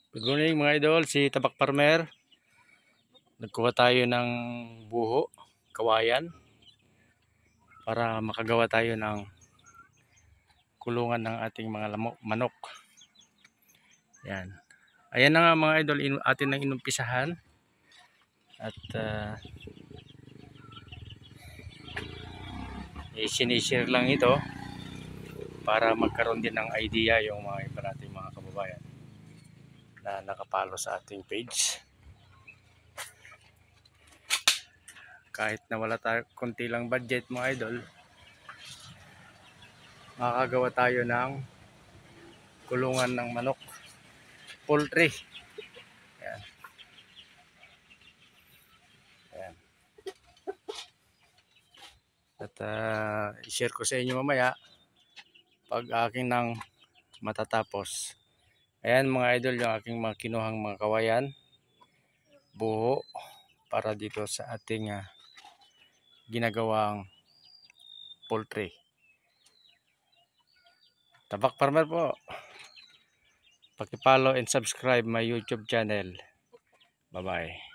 Good morning mga idol, si Tabak Farmer. Nagkuha tayo ng buho, kawayan para makagawa tayo ng kulungan ng ating mga manok. Yan. Ayan na nga mga idol, atin nang inumpisahan. At sinishare lang ito para magkaroon din ng idea yung mga iba nating mga kababayan na nakapalo sa ating page. Kahit na wala tayo, konti lang budget mga idol, makakagawa tayo ng kulungan ng manok, poultry. Ayan. Ayan. At i-share ko sa inyo mamaya pag aking nang matatapos. Ayan mga idol, yung aking mga kinuhang mga kawayan, buho para dito sa ating ginagawang poultry. Tabak Farmer po. Paki-follow and subscribe my YouTube channel. Bye-bye.